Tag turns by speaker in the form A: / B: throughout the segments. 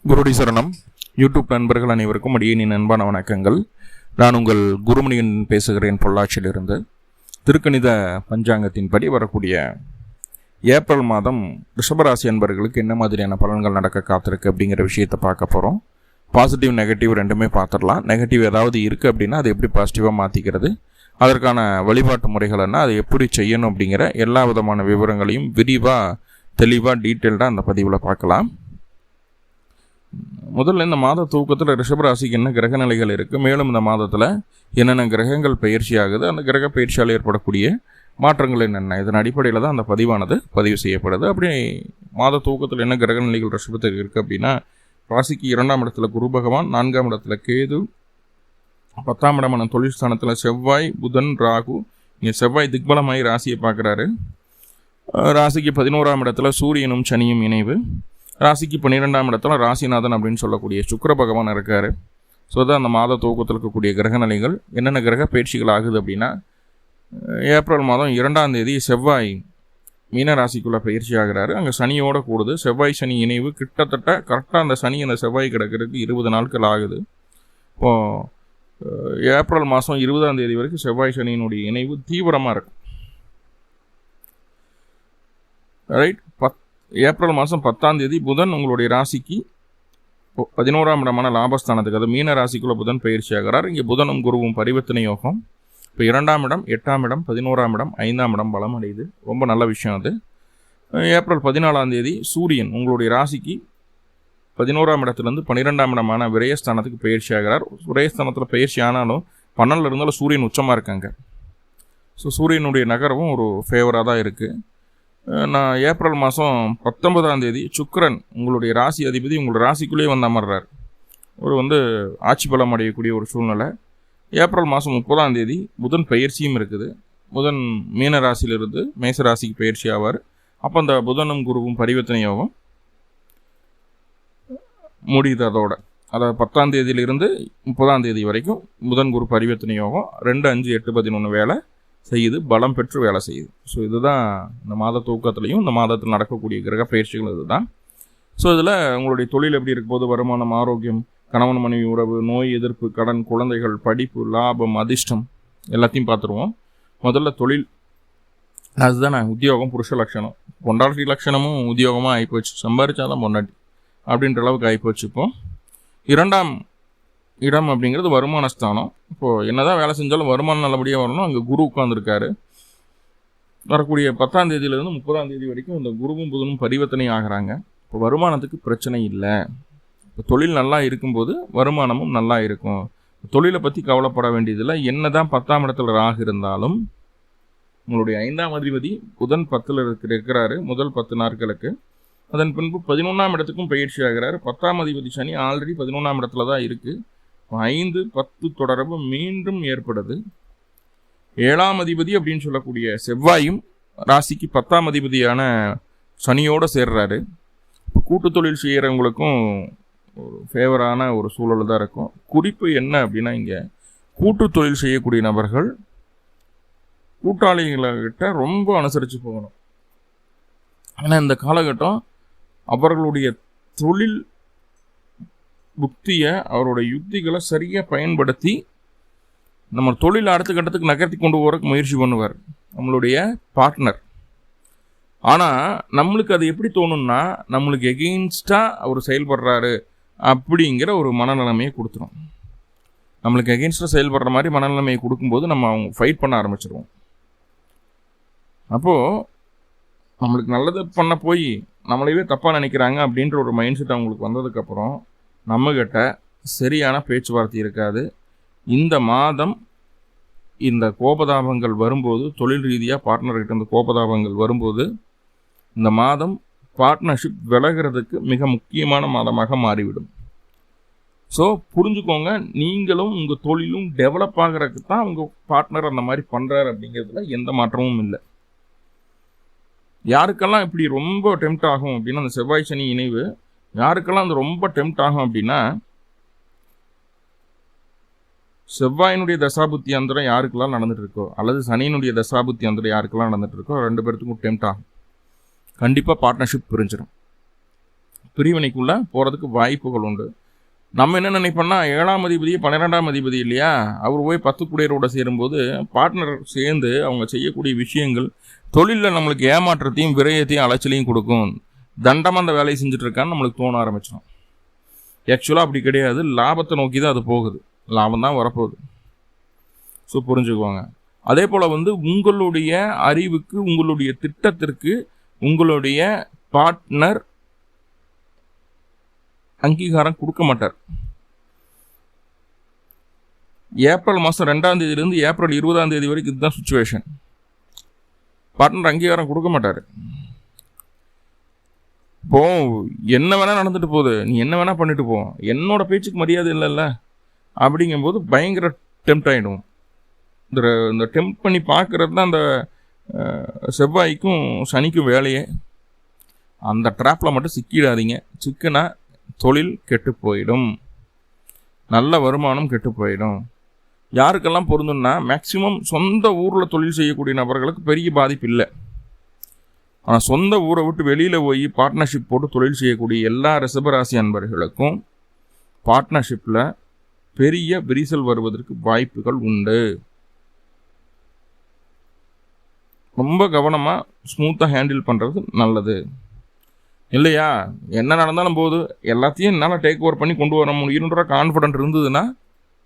A: குருடி சரணம். யூடியூப் நண்பர்கள் அனைவருக்கும் அடியேனின் அன்பான வணக்கங்கள். நான் உங்கள் குருமணியன் பேசுகிறேன் பொள்ளாச்சியிலிருந்து. திருக்கணித பஞ்சாங்கத்தின்படி வரக்கூடிய ஏப்ரல் மாதம் ரிஷபராசி அன்பர்களுக்கு என்ன மாதிரியான பலன்கள் நடக்க காத்திருக்கு அப்படிங்கிற விஷயத்தை பார்க்க போகிறோம். பாசிட்டிவ் நெகட்டிவ் ரெண்டுமே பார்த்துடலாம். நெகட்டிவ் ஏதாவது இருக்குது அப்படின்னா அதை எப்படி பாசிட்டிவாக மாற்றிக்கிறது, அதற்கான வழிபாட்டு முறைகள் என்ன, அதை எப்படி செய்யணும் அப்படிங்கிற எல்லா விதமான விவரங்களையும் விரிவாக தெளிவாக டீட்டெயில்டாக அந்த பதிவில் பார்க்கலாம். முதல்ல இந்த மாத தூக்கத்தில் ரிஷபராசிக்கு என்ன கிரக நிலைகள் இருக்குது, மேலும் இந்த மாதத்தில் என்னென்ன கிரகங்கள் பயிற்சி ஆகுது, அந்த கிரக பயிற்சியால் ஏற்படக்கூடிய மாற்றங்கள் என்னென்ன, இதன் அடிப்படையில் தான் அந்த பதிவானது பதிவு செய்யப்படுது. அப்படி மாத தூக்கத்தில் என்ன கிரக நிலைகள் ரிஷபத்துக்கு இருக்குது அப்படின்னா, ராசிக்கு 2ஆம் இடத்துல குரு பகவான், 4ஆம் இடத்துல கேது, 10ஆம் இடமான தொழில் ஸ்தானத்தில் செவ்வாய், புதன், ராகு. இங்கே செவ்வாய் திக்பலமாகி ராசியை பார்க்குறாரு. ராசிக்கு 11ஆம் இடத்துல சூரியனும் சனியும் இணைவு. ராசிக்கு 12ஆம் இடத்துல ராசிநாதன் அப்படின்னு சொல்லக்கூடிய சுக்கிர பகவான் இருக்கார். ஸோ தான் அந்த மாத தூக்கத்தில் இருக்கக்கூடிய கிரக நிலைகள். என்னென்ன கிரக பயிற்சிகள் ஆகுது அப்படின்னா, ஏப்ரல் மாதம் 2ஆம் தேதி செவ்வாய் மீன ராசிக்குள்ளே பயிற்சி ஆகிறாரு. அங்கே சனியோடு கூடுது. செவ்வாய் சனி இணைவு கிட்டத்தட்ட கரெக்டாக அந்த சனி அந்த செவ்வாய் கிடக்கிறதுக்கு 20 நாட்கள் ஆகுது. இப்போது ஏப்ரல் மாதம் 20ஆம் தேதி வரைக்கும் செவ்வாய் சனியினுடைய இணைவு தீவிரமாக இருக்கும். ரைட். ஏப்ரல் மாதம் 10ஆம் தேதி புதன் உங்களுடைய ராசிக்கு 11ஆம் இடமான லாபஸ்தானத்துக்கு, அது மீன ராசிக்குள்ள புதன் பயிற்சி ஆகிறார். இங்கே புதனும் குருவும் பரிவர்த்தனை யோகம். இப்போ 2ஆம் இடம், 8ஆம் இடம், 11ஆம் இடம், 5ஆம் இடம் பலம் அடையுது. ரொம்ப நல்ல விஷயம் அது. ஏப்ரல் 14ஆம் தேதி சூரியன் உங்களுடைய ராசிக்கு 11ஆம் இடத்துலேருந்து 12ஆம் இடமான விரயஸ்தானத்துக்கு பயிற்சி ஆகிறார். விரயஸ்தானத்தில் பயிற்சி ஆனாலும் 12 இருந்தாலும் சூரியன் உச்சமாக இருக்காங்க. ஸோ சூரியனுடைய நகரவும் ஒரு ஃபேவராக தான் இருக்குது. நான் ஏப்ரல் மாதம் 19ஆம் தேதி சுக்கிரன் உங்களுடைய ராசி அதிபதி உங்களுடைய ராசிக்குள்ளேயே வந்து அமர்றார். ஆட்சி பலம் அடையக்கூடிய ஒரு சூழ்நிலை. ஏப்ரல் மாதம் 30ஆம் தேதி புதன் பயிற்சியும் இருக்குது. புதன் மீன ராசியிலிருந்து மேச ராசிக்கு பயிற்சி ஆவார். அப்போ அந்த புதனும் குருவும் பரிவர்த்தனை யோகம் முடியுது. அதாவது 10ஆம் தேதியிலிருந்து 30ஆம் தேதி வரைக்கும் புதன் குரு பரிவர்த்தனை யோகம் 2, 5, 8, 11 வேலை செய்யுது, பலம் பெற்று வேலை செய்யுது. ஸோ இதுதான் இந்த மாத தூக்கத்துலையும் இந்த மாதத்தில் நடக்கக்கூடிய கிரக பயிற்சிகள் இதுதான். ஸோ இதில் உங்களுடைய தொழில் எப்படி இருக்கும் போது, வருமானம், ஆரோக்கியம், கணவன் மனைவி உறவு, நோய் எதிர்ப்பு, கடன், குழந்தைகள், படிப்பு, லாபம், அதிர்ஷ்டம் எல்லாத்தையும் பார்த்துருவோம். முதல்ல தொழில், அதுதான் உத்தியோகம் புருஷ லட்சணம். பொண்டாட்டி லட்சணமும் உத்தியோகமாக ஆகிப்போச்சு. சம்பாதிச்சாதான் பொண்டாட்டி அப்படின்ற அளவுக்கு ஆகிப்போச்சு. இப்போ 2ஆம் இடம் அப்படிங்கிறது வருமான ஸ்தானம். இப்போது என்னதான் வேலை செஞ்சாலும் வருமானம் நல்லபடியாக வரணும். அங்கே குரு உட்கார்ந்துருக்காரு. வரக்கூடிய 10ஆம் தேதியிலேருந்து 30ஆம் தேதி வரைக்கும் இந்த குருவும் புதனும் பரிவர்த்தனை ஆகிறாங்க. இப்போ வருமானத்துக்கு பிரச்சனை இல்லை. இப்போ தொழில் நல்லா இருக்கும்போது வருமானமும் நல்லா இருக்கும். தொழிலை பற்றி கவலைப்பட வேண்டியதில்லை. என்ன தான் 10ஆம் இடத்துல ராகு இருந்தாலும் உங்களுடைய 5ஆம் அதிபதி புதன் 10ல் இருக்கிறாரு முதல் 10 நாட்களுக்கு. அதன் பின்பு 11ஆம் இடத்துக்கும் பயிற்சி ஆகிறார். 10ஆம் அதிபதி சனி ஆல்ரெடி 11ஆம் இடத்துல தான் இருக்குது. 5, 10 தொடர்பு மீண்டும் ஏற்படுது. 7ஆம் அதிபதி அப்படின்னு சொல்லக்கூடிய செவ்வாயும் ராசிக்கு 10ஆம் அதிபதியான சனியோடு சேர்றாரு. இப்போ கூட்டு தொழில் செய்கிறவங்களுக்கும் ஒரு ஃபேவரான ஒரு சூழல் தான் இருக்கும். குறிப்பு என்ன அப்படின்னா, இங்கே கூட்டு தொழில் செய்யக்கூடிய நபர்கள் கூட்டாளிகள்கிட்ட ரொம்ப அனுசரித்து போகணும். ஆனால் இந்த காலகட்டம் அவர்களுடைய தொழில் புத்தியை, அவருடைய யுக்திகளை சரியாக பயன்படுத்தி நம்ம தொழில் அடுத்த கட்டத்துக்கு நகர்த்தி கொண்டு போகிறதுக்கு முயற்சி பண்ணுவார் நம்மளுடைய பார்ட்னர். ஆனால் நம்மளுக்கு அது எப்படி தோணும்னா, நம்மளுக்கு எகெயின்ஸ்டாக அவர் செயல்படுறாரு அப்படிங்கிற ஒரு மனநிலைமையை கொடுத்துரும். நம்மளுக்கு எகெயின்ஸ்டாக செயல்படுற மாதிரி மனநிலைமையை கொடுக்கும்போது நம்ம அவங்க ஃபைட் பண்ண ஆரம்பிச்சிடுவோம். அப்போது நம்மளுக்கு நல்லது பண்ண போய் நம்மளையே தப்பாக நினைக்கிறாங்க அப்படின்ற ஒரு மைண்ட் செட் அவங்களுக்கு வந்ததுக்கப்புறம் நம்மக்கிட்ட சரியான பேச்சுவார்த்தை இருக்காது. இந்த மாதம் இந்த கோபதாபங்கள் வரும்போது, தொழில் ரீதியாக பார்ட்னர்கிட்ட இந்த கோபதாபங்கள் வரும்போது, இந்த மாதம் பார்ட்னர்ஷிப் விலகிறதுக்கு மிக முக்கியமான மாதமாக மாறிவிடும். ஸோ புரிஞ்சுக்கோங்க, நீங்களும் உங்கள் தொழிலும் டெவலப் ஆகிறதுக்கு தான் உங்கள் பார்ட்னர் அந்த மாதிரி பண்ணுறாரு அப்படிங்கிறதுல எந்த மாற்றமும் இல்லை. யாருக்கெல்லாம் இப்படி ரொம்ப டெம்ட் ஆகும் அப்படின்னா, அந்த செவ்வாய் சனி இணைவு யாருக்கெல்லாம் அது ரொம்ப டெம்ட் ஆகும் அப்படின்னா, செவ்வாயினுடைய தசாபுத்தி அந்தரம் யாருக்கெல்லாம் நடந்துட்டு இருக்கோ, அல்லது சனியினுடைய தசாபுத்தி அந்தரம் யாருக்கெல்லாம் நடந்துட்டு இருக்கோ, 2 பேர்த்துக்கும் டெம்ட் ஆகும். கண்டிப்பாக பார்ட்னர்ஷிப் பிரிஞ்சிடும். பிரிவினைக்குள்ளே போகிறதுக்கு வாய்ப்புகள் உண்டு. நம்ம என்ன நினைப்போம்னா 7ஆம் அதிபதி 12ஆம் அதிபதி இல்லையா, அவர் போய் 10 குடையரோட சேரும்போது பார்ட்னர் சேர்ந்து அவங்க செய்யக்கூடிய விஷயங்கள் தொழிலில் நம்மளுக்கு ஏமாற்றத்தையும் விரயத்தையும் அலைச்சலையும் கொடுக்கும். தண்டமாக அந்த வேலையை செஞ்சுட்டு இருக்கான்னு நம்மளுக்கு தோண ஆரம்பிச்சிடும். ஆக்சுவலாக அப்படி கிடையாது, லாபத்தை நோக்கி தான் அது போகுது, லாபம் தான் வரப்போகுது. ஸோ புரிஞ்சுக்குவாங்க. அதே போல் உங்களுடைய அறிவுக்கு உங்களுடைய திட்டத்திற்கு உங்களுடைய பார்ட்னர் அங்கீகாரம் கொடுக்க மாட்டார். ஏப்ரல் மாதம் 2ஆம் தேதியிலிருந்து ஏப்ரல் 20ஆம் தேதி வரைக்கும் இதுதான் சுச்சுவேஷன். பார்ட்னர் அங்கீகாரம் கொடுக்க மாட்டார். இப்போ என்ன வேணால் நடந்துட்டு போகுது, நீ என்ன வேணால் பண்ணிட்டு போ, என்னோட பேச்சுக்கு மரியாதை இல்லைல்ல அப்படிங்கும்போது பயங்கர டெம்ப்ட் ஆகிடும். இந்த டெம்ப்ட் பண்ணி பார்க்குறது தான் அந்த செவ்வாய்க்கும் சனிக்கும் வேலையே. அந்த ட்ராப்பில் மட்டும் சிக்கிடாதீங்க. சிக்கினா தொழில் கெட்டு போயிடும், நல்ல வருமானம் கெட்டு போயிடும். யாருக்கெல்லாம் பொருந்தும்னா மேக்சிமம் சொந்த ஊரில் தொழில் செய்யக்கூடிய நபர்களுக்கு பெரிய பாதிப்பு இல்லை. ஆனால் சொந்த ஊரை விட்டு வெளியில் போய் பார்ட்னர்ஷிப் போட்டு தொழில் செய்யக்கூடிய எல்லா ரிஷபராசி அன்பர்களுக்கும் பார்ட்னர்ஷிப்பில் பெரிய விரிசல் வருவதற்கு வாய்ப்புகள் உண்டு. ரொம்ப கவனமாக ஸ்மூத்தாக ஹேண்டில் பண்ணுறது நல்லது இல்லையா. என்ன நடந்தாலும் போது எல்லாத்தையும் என்னால் டேக் ஓவர் பண்ணி கொண்டு வர முடியுன்ற கான்ஃபிடென்ட் இருந்ததுன்னா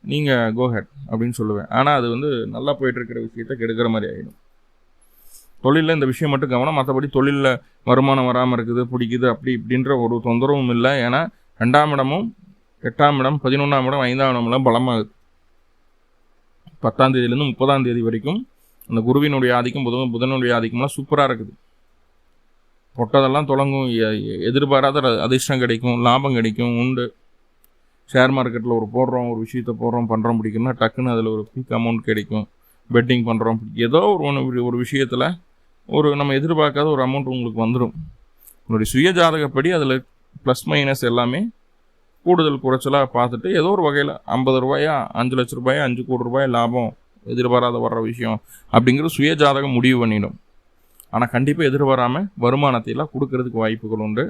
A: நீங்கள் கோஹெட் அப்படின்னு சொல்லுவேன். ஆனால் அது நல்லா போயிட்டுருக்கிற விஷயத்தை கெடுக்கிற மாதிரி ஆகிடும். தொழிலில் இந்த விஷயம் மட்டும் கவனம், மற்றபடி தொழிலில் வருமானம் வராமல் இருக்குது, பிடிக்குது, அப்படி இப்படின்ற ஒரு தொந்தரவும் இல்லை. ஏன்னா 2ஆம் இடமும் 8ஆம் இடம் 11ஆம் இடம் 5ஆம் இடம்லாம் பலமாகுது. 10ஆம் தேதியிலேருந்து 30ஆம் தேதி வரைக்கும் அந்த குருவினுடைய ஆதிக்கம் புதனுடைய ஆதிக்கம்லாம் சூப்பராக இருக்குது. பொட்டதெல்லாம் தொடங்கும், எதிர்பாராத அதிர்ஷ்டம் கிடைக்கும், லாபம் கிடைக்கும், உண்டு. ஷேர் மார்க்கெட்டில் போடுறோம், ஒரு விஷயத்தை போடுறோம், பண்ணுறோம், பிடிக்கும்னா டக்குன்னு அதில் ஒரு பீக் அமௌண்ட் கிடைக்கும். பெட்டிங் பண்ணுறோம், ஏதோ ஒரு விஷயத்தில் நம்ம எதிர்பார்க்காத ஒரு அமௌண்ட் உங்களுக்கு வந்துடும். உங்களுடைய சுய ஜாதகப்படி அதில் ப்ளஸ் மைனஸ் எல்லாமே கூடுதல் குறைச்சலாக பார்த்துட்டு ஏதோ ஒரு வகையில் 50 ரூபாயா 5 லட்ச ரூபாயா 5 கோடி ரூபாய் லாபம் எதிர்பாராத வர்ற விஷயம் அப்படிங்கிற சுய ஜாதகம் முடிவு பண்ணிடும். ஆனால் கண்டிப்பாக எதிர்பாராமல் வருமானத்தையெல்லாம் கொடுக்கறதுக்கு வாய்ப்புகள் உண்டு.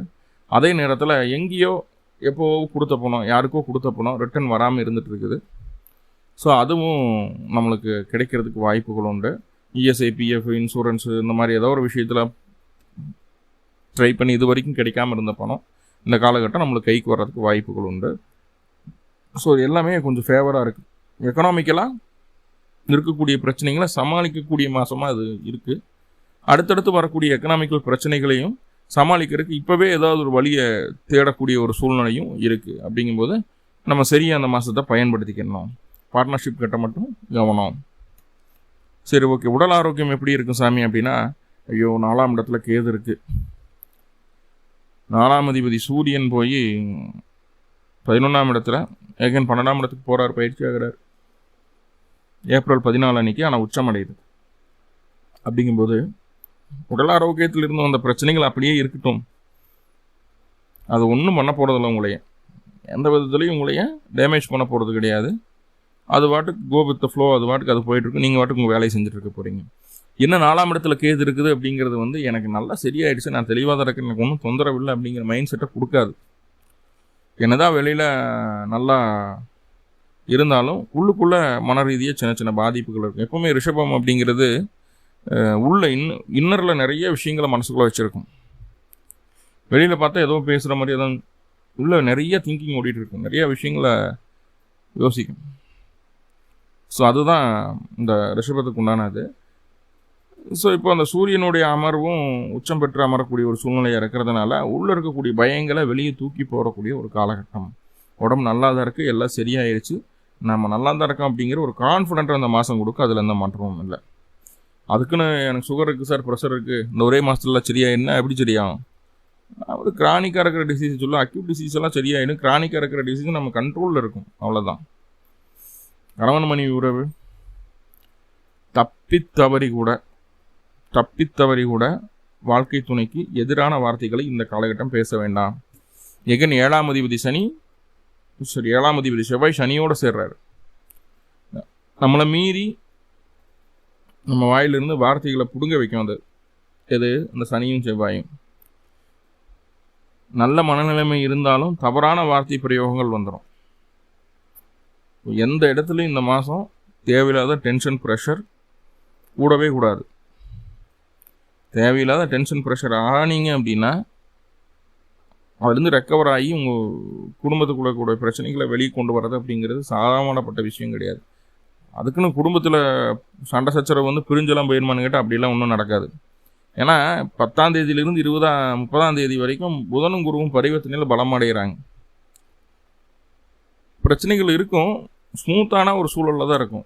A: அதே நேரத்தில் எங்கேயோ எப்போ கொடுத்த பணம் யாருக்கோ கொடுத்த பணம் ரிட்டர்ன் வராமல் இருந்துகிட்டு இருக்குது. ஸோ அதுவும் நம்மளுக்கு கிடைக்கிறதுக்கு வாய்ப்புகள் உண்டு. இஎஸ்ஐ, பிஎஃப், இன்சூரன்ஸு இந்த மாதிரி ஏதோ ஒரு விஷயத்தில் ட்ரை பண்ணி இது வரைக்கும் கிடைக்காமல் இருந்த பணம் இந்த காலகட்டம் நம்மளுக்கு கைக்கு வர்றதுக்கு வாய்ப்புகள் உண்டு. ஸோ எல்லாமே கொஞ்சம் ஃபேவராக இருக்குது. எக்கனாமிக்கலாக இருக்கக்கூடிய பிரச்சனைகளை சமாளிக்கக்கூடிய மாதமாக அது இருக்குது. அடுத்தடுத்து வரக்கூடிய எக்கனாமிக்கல் பிரச்சனைகளையும் சமாளிக்கிறதுக்கு இப்போவே ஏதாவது ஒரு வழியை தேடக்கூடிய ஒரு சூழ்நிலையும் இருக்குது. அப்படிங்கும்போது நம்ம சரியாக அந்த மாதத்தை பயன்படுத்திக்கணும். பார்ட்னர்ஷிப் கிட்ட மட்டும் கவனம். சரி, ஓகே. உடல் ஆரோக்கியம் எப்படி இருக்கும் சாமி அப்படின்னா, ஐயோ 4ஆம் இடத்துல கேது இருக்குது. 4ஆம் அதிபதி சூரியன் போய் 11ஆம் இடத்துல ஏகன் 12ஆம் இடத்துக்கு போகிறார், பயிற்சி ஆகிறார் ஏப்ரல் 14 அன்னைக்கு. ஆனால் உச்சம் அடையுது. அப்படிங்கும்போது உடல் ஆரோக்கியத்தில் இருந்து வந்த பிரச்சனைகள் அப்படியே இருக்கட்டும். அது ஒன்றும் பண்ண போகிறதில்ல, உங்களைய எந்த விதத்துலையும் உங்களைய டேமேஜ் பண்ண போகிறது கிடையாது. அது வாட்டுக்கு கோ வித் த ஃப்ளோ, அது வாட்டுக்கு அது போயிட்டுருக்கு. நீங்கள் வாட்டுக்கு உங்கள் வேலையை செஞ்சுட்டு இருக்க போகிறீங்க. என்ன 4ஆம் இடத்துல கேது இருக்குது அப்படிங்கிறது எனக்கு நல்லா சரியாயிடுச்சு, நான் தெளிவாக தான் இருக்கேன், எனக்கு ஒன்றும் தொந்தரவு இல்லை அப்படிங்கிற மைண்ட் செட்டை கொடுக்காது. என்னதான் வெளியில் நல்லா இருந்தாலும் உள்ளுக்குள்ளே மன ரீதியாக சின்ன சின்ன பாதிப்புகள் இருக்கும். எப்போவுமே ரிஷபம் அப்படிங்கிறது உள்ள இன்னரில் நிறைய விஷயங்களை மனசுக்குள்ளே வச்சுருக்கும். வெளியில் பார்த்தா ஏதோ பேசுகிற மாதிரி ஏதோ உள்ள நிறைய திங்கிங் ஓடிட்டு இருக்கும், நிறைய விஷயங்களை யோசிக்கும். ஸோ அதுதான் இந்த ரிஷபத்துக்கு உண்டானது. ஸோ இப்போ அந்த சூரியனுடைய அமர்வும் உச்சம் பெற்று அமரக்கூடிய ஒரு சூழ்நிலையாக இருக்கிறதுனால உள்ளே இருக்கக்கூடிய பயங்களை வெளியே தூக்கி போடக்கூடிய ஒரு காலகட்டம். உடம்பு நல்லா தான் இருக்குது, எல்லாம் சரியாயிருச்சு, நம்ம நல்லா தான் இருக்கோம் அப்படிங்கிற ஒரு கான்ஃபிடென்ட் அந்த மாதம் கொடுக்கும். அதில் எந்த மாற்றமும் இல்லை. அதுக்குன்னு எனக்கு சுகர் இருக்குது சார், ப்ரெஷர் இருக்குது, இந்த ஒரே மாதத்துல சரியாயிடுனா எப்படி சரியாகும்? அது கிரானிக்காக இருக்கிற டிசீஸ் சொல்லும். அக்யூட் டிசீஸ் எல்லாம் சரியாயிடும். கிரானிக்காக இருக்கிற டிசீஸ் நம்ம கண்ட்ரோலில் இருக்கும், அவ்வளோதான். கணவன் மனைவி உறவு தப்பித்தவறி கூட வாழ்க்கை துணைக்கு எதிரான வார்த்தைகளை இந்த காலகட்டம் பேச வேண்டாம். எகன் 7ஆம் அதிபதி சனி, சரி 7ஆம் அதிபதி செவ்வாய் சனியோடு சேர்றாரு. நம்மளை மீறி நம்ம வாயிலிருந்து வார்த்தைகளை பிடுங்க வைக்கும். அது எது? அந்த சனியும் செவ்வாயும். நல்ல மனநிலைமை இருந்தாலும் தவறான வார்த்தை பிரயோகங்கள் வந்துடும். எந்த இடத்துலையும் இந்த மாதம் தேவையில்லாத டென்ஷன் ப்ரெஷர் கூடவே கூடாது. தேவையில்லாத டென்ஷன் ப்ரெஷர் ஆனீங்க அப்படின்னா அதுலேருந்து ரெக்கவர் ஆகி உங்கள் குடும்பத்துக்குள்ள கூட பிரச்சனைகளை வெளியே கொண்டு வர்றது அப்படிங்கிறது சாதாரணப்பட்ட விஷயம் கிடையாது. அதுக்குன்னு குடும்பத்தில் சண்டை சச்சரவு வந்து பிரிஞ்செல்லாம் போயிருமான்னு கேட்டால் அப்படிலாம் ஒன்றும் நடக்காது. ஏன்னா 10ஆம் தேதியிலிருந்து 30ஆம் தேதி வரைக்கும் புதனும் குருவும் பரிவர்த்தனையில் பலமடைகிறாங்க. பிரச்சனைகள் இருக்கும், ஸ்மூத்தான ஒரு சூழலில் தான் இருக்கும்.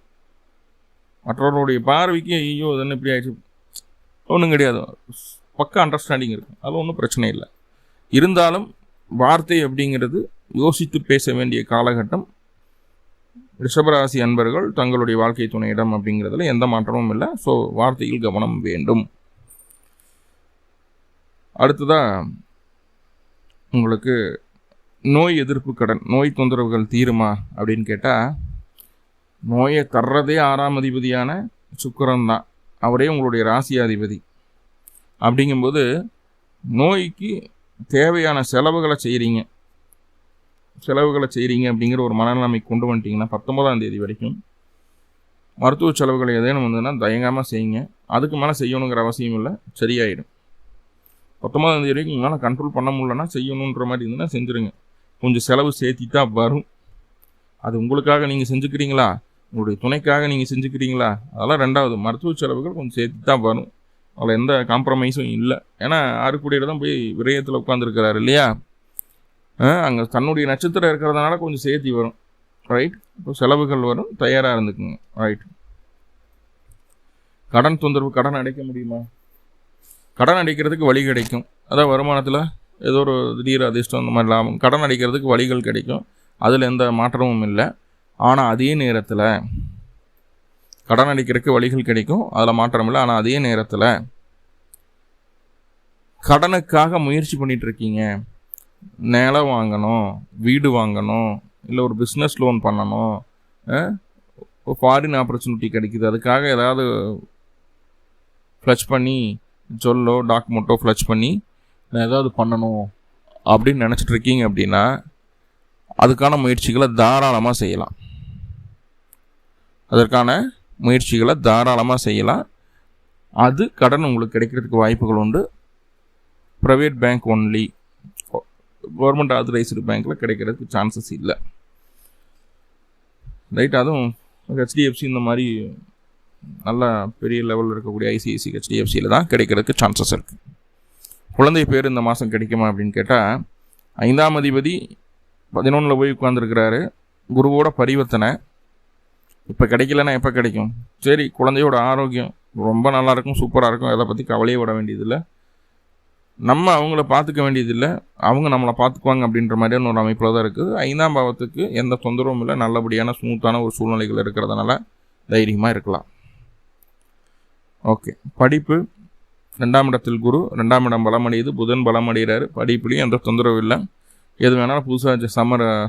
A: மற்றவர்களுடைய பார்வைக்கு ஐயோ அது என்ன இப்படி ஆயிடுச்சு ஒன்றும் கிடையாது, பக்கா அண்டர்ஸ்டாண்டிங் இருக்கும், அது ஒன்றும் பிரச்சனை இல்லை. இருந்தாலும் வார்த்தை அப்படிங்கிறது யோசித்து பேச வேண்டிய காலகட்டம். ரிஷபராசி அன்பர்கள் தங்களுடைய வாழ்க்கை துணையிடம் அப்படிங்கிறதுல எந்த மாற்றமும் இல்லை. ஸோ வார்த்தையில் கவனம் வேண்டும். அடுத்ததாக உங்களுக்கு நோய் எதிர்ப்பு கடன், நோய் தொந்தரவுகள் தீருமா அப்படின்னு கேட்டால், நோயை தர்றதே 6ஆம் அதிபதியான சுக்கிரன் தான். அவரே உங்களுடைய ராசியாதிபதி. அப்படிங்கும்போது நோய்க்கு தேவையான செலவுகளை செய்கிறீங்க அப்படிங்கிற ஒரு மனநிலைமை கொண்டு வந்துட்டிங்கன்னா 19ஆம் தேதி வரைக்கும் மருத்துவ செலவுகள் ஏதேனும் வந்ததுன்னா தயங்காமல் செய்யுங்க. அதுக்கு மேலே செய்யணுங்கிற அவசியம் இல்லை, சரியாயிடும். 19ஆம் தேதி வரைக்கும் உங்களால் கண்ட்ரோல் பண்ண முடியலன்னா செய்யணுன்ற மாதிரி இருந்ததுன்னா செஞ்சுருங்க. கொஞ்சம் செலவு சேர்த்தி தான் வரும். அது உங்களுக்காக நீங்கள் செஞ்சுக்கிறீங்களா, உங்களுடைய துணைக்காக நீங்கள் செஞ்சுக்கிறீங்களா, அதெல்லாம் ரெண்டாவது. மருத்துவ செலவுகள் கொஞ்சம் சேர்த்து தான் வரும், அதில் எந்த காம்ப்ரமைஸும் இல்லை. ஏன்னா ஆறுக்குடியில் தான் போய் விரயத்தில் உட்காந்துருக்கிறாரு இல்லையா, அங்கே தன்னுடைய நட்சத்திரம் இருக்கிறதுனால கொஞ்சம் சேர்த்தி வரும். ரைட், இப்போ செலவுகள் வரும், தயாராக இருந்துக்குங்க. ரைட். கடன் தொந்தரவு, கடன் அடைக்க முடியுமா? கடன் அடைக்கிறதுக்கு வழி கிடைக்கும். அதான் வருமானத்தில் ஏதோ ஒரு திடீர் அதிர்ஷ்டம் அந்த மாதிரி லாபம், கடன் அடைக்கிறதுக்கு வழிகள் கிடைக்கும், அதில் எந்த மாற்றமும் இல்லை. ஆனால் அதே நேரத்தில் கடன் அடைக்கிறதுக்கு வழிகள் கிடைக்கும், அதில் மாற்றம் இல்லை. ஆனால் அதே நேரத்தில் கடனுக்காக முயற்சி பண்ணிட்டு இருக்கீங்க, நிலம் வாங்கணும், வீடு வாங்கணும், இல்லை ஒரு பிஸ்னஸ் லோன் பண்ணணும், ஃபாரின் ஆப்பர்ச்சுனிட்டி கிடைக்குது, அதுக்காக ஏதாவது ஃப்ளச் பண்ணி சொல்லோ டாக்குமெண்ட்டோ ஃப்ளச் பண்ணி நான் ஏதாவது பண்ணணும் அப்படின்னு நினச்சிட்டு இருக்கீங்க அப்படின்னா அதுக்கான முயற்சிகளை தாராளமாக செய்யலாம். அது கடன் உங்களுக்கு கிடைக்கிறதுக்கு வாய்ப்புகள் உண்டு. Private bank only, government authorised பேங்க்கில் கிடைக்கிறதுக்கு சான்சஸ் இல்லை. ரைட். அதுவும் HDFC இந்த மாதிரி நல்ல பெரிய லெவலில் இருக்கக்கூடிய ICICI HDFCயில் தான் கிடைக்கிறதுக்கு சான்சஸ் இருக்குது. குழந்தை பேர் இந்த மாதம் கிடைக்குமா அப்படின்னு கேட்டால், 5ஆம் அதிபதி 11 போய் உட்காந்துருக்கிறாரு, குருவோட பரிவர்த்தனை. இப்போ கிடைக்கலன்னா எப்போ கிடைக்கும்? சரி, குழந்தையோட ஆரோக்கியம் ரொம்ப நல்லாயிருக்கும், சூப்பராக இருக்கும், அதை பற்றி கவலையே விட வேண்டியதில்லை. நம்ம அவங்கள பார்த்துக்க வேண்டியதில்லை, அவங்க நம்மளை பார்த்துக்குவாங்க அப்படின்ற மாதிரியான ஒரு அமைப்பில் தான் இருக்குது. 5ஆம் பாவத்துக்கு எந்த தொந்தரவும் இல்லை, நல்லபடியான ஸ்மூத்தான ஒரு சூழ்நிலைகள் இருக்கிறதுனால தைரியமாக இருக்கலாம். ஓகே. படிப்பு, 2ஆம் இடத்தில் குரு, 2ஆம் இடம் பலமடையுது, புதன் பலமடைகிறாரு. படிப்புலேயும் எந்த தொந்தரவும் இல்லை. எது வேணாலும் புதுசாக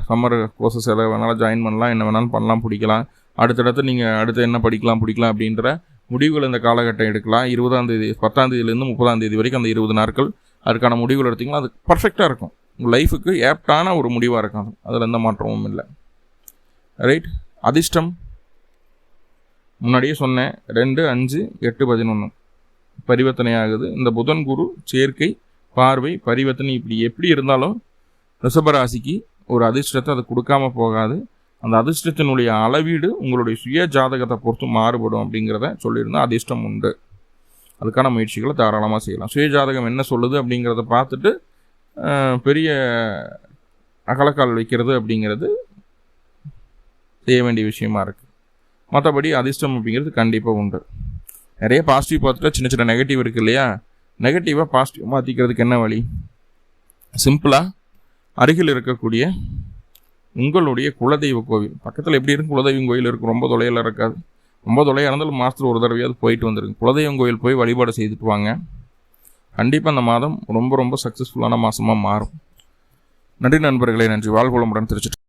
A: சம்மர் கோர்சஸ் எதை வேணாலும் ஜாயின் பண்ணலாம், என்ன வேணாலும் பண்ணலாம், பிடிக்கலாம். அடுத்தடுத்து நீங்கள் அடுத்து என்ன பிடிக்கலாம் அப்படின்ற முடிவுகள் இந்த காலகட்டம் எடுக்கலாம். 20ஆம் தேதி 10ஆம் தேதியிலேருந்து 30ஆம் தேதி வரைக்கும் அந்த 20 நாட்கள் அதுக்கான முடிவுகள் எடுத்திங்கன்னா அது பர்ஃபெக்டாக இருக்கும். உங்கள் லைஃபுக்கு ஏப்டான ஒரு முடிவாக இருக்கும், அதில் எந்த மாற்றமும் இல்லை. ரைட். அதிர்ஷ்டம் முன்னாடியே சொன்னேன், 2, 5, 8, 11 பரிவர்த்தனை ஆகுது. இந்த புதன் குரு சேர்க்கை, பார்வை, பரிவர்த்தனை இப்படி எப்படி இருந்தாலும் ரிஷபராசிக்கு ஒரு அதிர்ஷ்டத்தை அது கொடுக்காம போகாது. அந்த அதிர்ஷ்டத்தினுடைய அளவீடு உங்களுடைய சுய ஜாதகத்தை பொறுத்து மாறுபடும் அப்படிங்கிறத சொல்லியிருந்தால் அதிர்ஷ்டம் உண்டு. அதுக்கான முயற்சிகளை தாராளமாக செய்யலாம். சுய ஜாதகம் என்ன சொல்லுது அப்படிங்கிறத பார்த்துட்டு பெரிய அகலக்கால் வைக்கிறது அப்படிங்கிறது செய்ய வேண்டிய விஷயமா இருக்குது. மற்றபடி அதிர்ஷ்டம் அப்படிங்கிறது கண்டிப்பாக உண்டு. நிறைய பாசிட்டிவ் பார்த்துட்டா சின்ன சின்ன நெகட்டிவ் இருக்குது இல்லையா, நெகட்டிவாக பாசிட்டிவ் மாற்றிக்கிறதுக்கு என்ன வழி? சிம்பிளாக அருகில் இருக்கக்கூடிய உங்களுடைய குலதெய்வ கோவில் பக்கத்தில் எப்படி இருக்கும், குலதெய்வம் கோயில் இருக்கும், ரொம்ப தொலைவில் இருக்காது. ரொம்ப தொலையாக இருந்தாலும் மாதத்தில் ஒரு தடவையாவது போயிட்டு வந்துருங்க. குலதெய்வம் கோயில் போய் வழிபாடு செய்துட்டு வாங்க. கண்டிப்பாக அந்த மாதம் ரொம்ப ரொம்ப சக்ஸஸ்ஃபுல்லான மாதமாக மாறும். நன்றி நண்பர்களே, நன்றி. வாழ்வளமுடன். திருச்சி.